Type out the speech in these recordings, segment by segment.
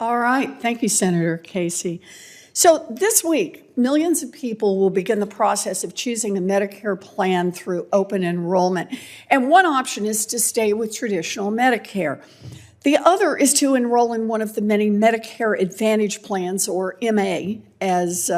All right. Thank you, Senator Casey. So this week, millions of people will begin the process of choosing a Medicare plan through open enrollment. And one option is to stay with traditional Medicare. The other is to enroll in one of the many Medicare Advantage plans, or MA, as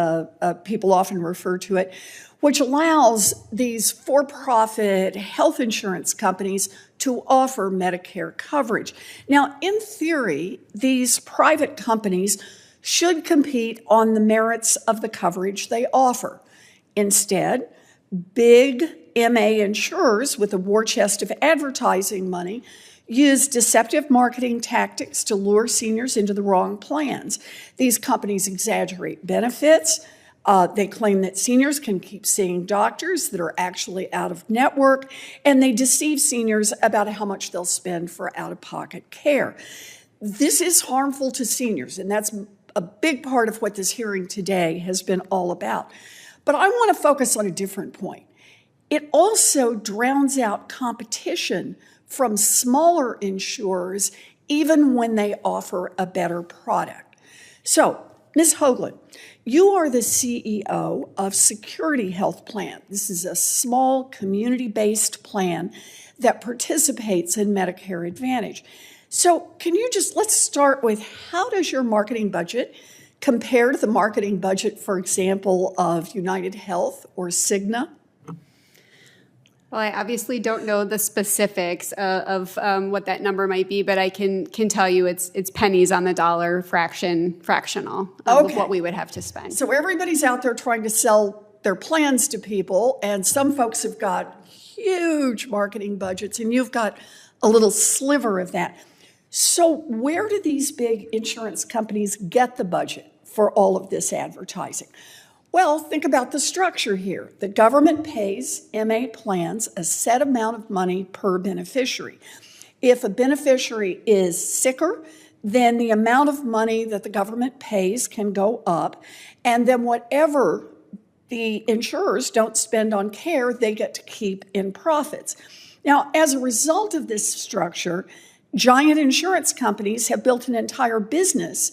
people often refer to it, which allows these for-profit health insurance companies to offer Medicare coverage. Now, in theory, these private companies should compete on the merits of the coverage they offer. Instead, big MA insurers with a war chest of advertising money use deceptive marketing tactics to lure seniors into the wrong plans. These companies exaggerate benefits. They claim that seniors can keep seeing doctors that are actually out of network, and they deceive seniors about how much they'll spend for out-of-pocket care. This is harmful to seniors, and that's a big part of what this hearing today has been all about. But I want to focus on a different point. It also drowns out competition from smaller insurers, even when they offer a better product. So, Ms. Hoagland, you are the CEO of Security Health Plan. This is a small community-based plan that participates in Medicare Advantage. So let's start with, how does your marketing budget compare to the marketing budget, for example, of United Health or Cigna? Well, I obviously don't know the specifics of what that number might be, but I can tell you it's pennies on the dollar, fractional of what we would have to spend. So everybody's out there trying to sell their plans to people, and some folks have got huge marketing budgets, and you've got a little sliver of that. So where do these big insurance companies get the budget for all of this advertising? Well, think about the structure here. The government pays MA plans a set amount of money per beneficiary. If a beneficiary is sicker, then the amount of money that the government pays can go up, and then whatever the insurers don't spend on care, they get to keep in profits. Now, as a result of this structure, giant insurance companies have built an entire business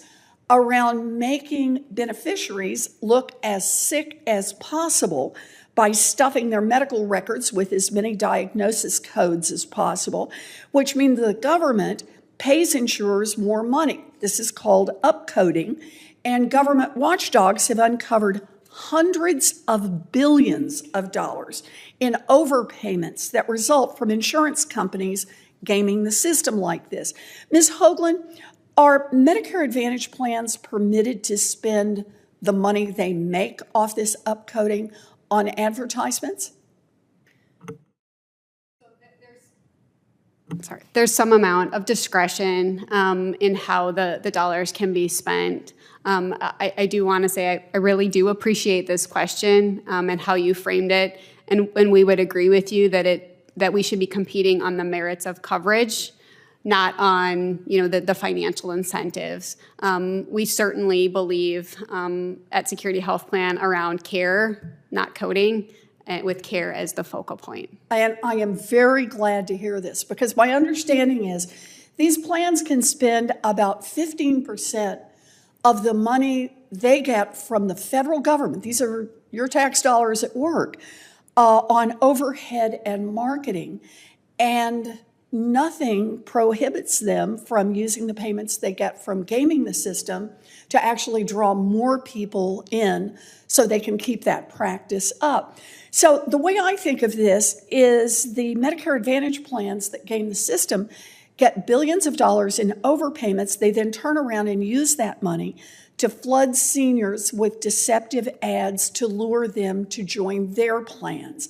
around making beneficiaries look as sick as possible by stuffing their medical records with as many diagnosis codes as possible, which means the government pays insurers more money. This is called upcoding, and government watchdogs have uncovered hundreds of billions of dollars in overpayments that result from insurance companies gaming the system like this. Ms. Hoagland, are Medicare Advantage plans permitted to spend the money they make off this upcoding on advertisements? There's some amount of discretion in how the dollars can be spent. I do want to say I really do appreciate this question and how you framed it, and we would agree with you that we should be competing on the merits of coverage, not on the financial incentives. We certainly believe at Security Health Plan around care, not coding, with care as the focal point. And I am very glad to hear this, because my understanding is these plans can spend about 15% of the money they get from the federal government. These are your tax dollars at work on overhead and marketing. And nothing prohibits them from using the payments they get from gaming the system to actually draw more people in so they can keep that practice up. So the way I think of this is the Medicare Advantage plans that game the system get billions of dollars in overpayments. They then turn around and use that money to flood seniors with deceptive ads to lure them to join their plans.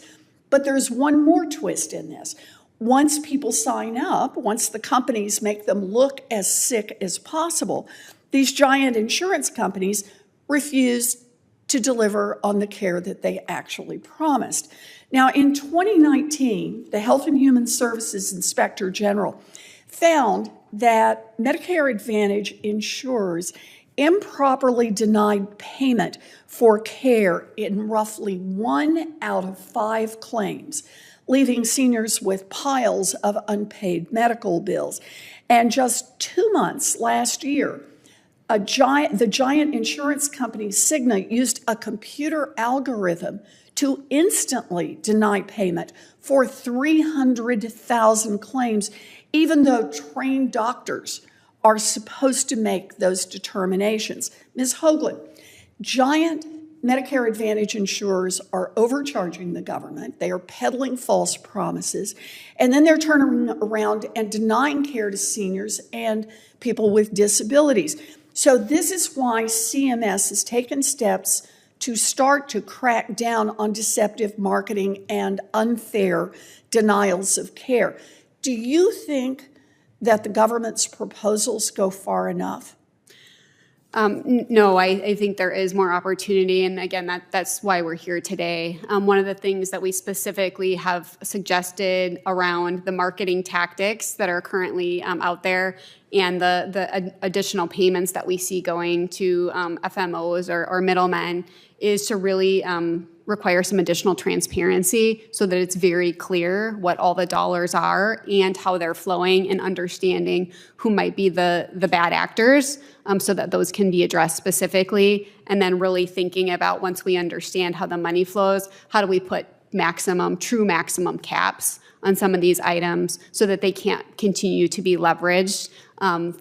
But there's one more twist in this. Once people sign up, once the companies make them look as sick as possible, these giant insurance companies refuse to deliver on the care that they actually promised. Now, in 2019, the Health and Human Services Inspector General found that Medicare Advantage insurers improperly denied payment for care in roughly 1 out of 5 claims, leaving seniors with piles of unpaid medical bills. And just 2 months last year, the giant insurance company Cigna used a computer algorithm to instantly deny payment for 300,000 claims, even though trained doctors are supposed to make those determinations. Ms. Hoagland, giant Medicare Advantage insurers are overcharging the government. They are peddling false promises. And then they're turning around and denying care to seniors and people with disabilities. So this is why CMS has taken steps to start to crack down on deceptive marketing and unfair denials of care. Do you think that the government's proposals go far enough? No, I think there is more opportunity, and again, that's why we're here today. One of the things that we specifically have suggested around the marketing tactics that are currently out there and the additional payments that we see going to FMOs or middlemen is to really require some additional transparency so that it's very clear what all the dollars are and how they're flowing, and understanding who might be the bad actors, so that those can be addressed specifically. And then really thinking about, once we understand how the money flows, how do we put true maximum caps on some of these items so that they can't continue to be leveraged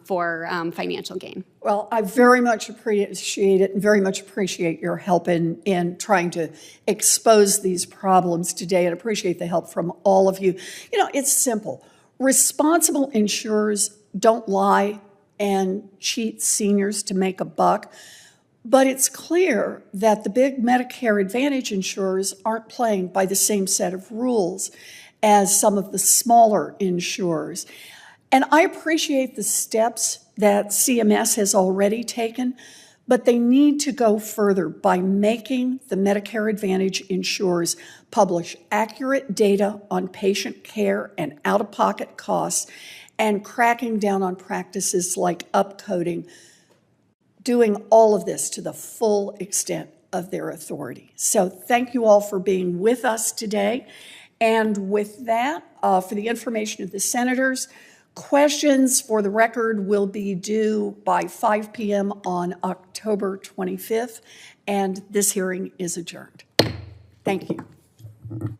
for financial gain. Well, I very much appreciate it, and very much appreciate your help in trying to expose these problems today, and appreciate the help from all of you. You know, it's simple. Responsible insurers don't lie and cheat seniors to make a buck, but it's clear that the big Medicare Advantage insurers aren't playing by the same set of rules as some of the smaller insurers. And I appreciate the steps that CMS has already taken, but they need to go further by making the Medicare Advantage insurers publish accurate data on patient care and out-of-pocket costs, and cracking down on practices like upcoding, doing all of this to the full extent of their authority. So thank you all for being with us today. And with that, for the information of the senators, questions for the record will be due by 5 p.m. on October 25th, and this hearing is adjourned. Thank you.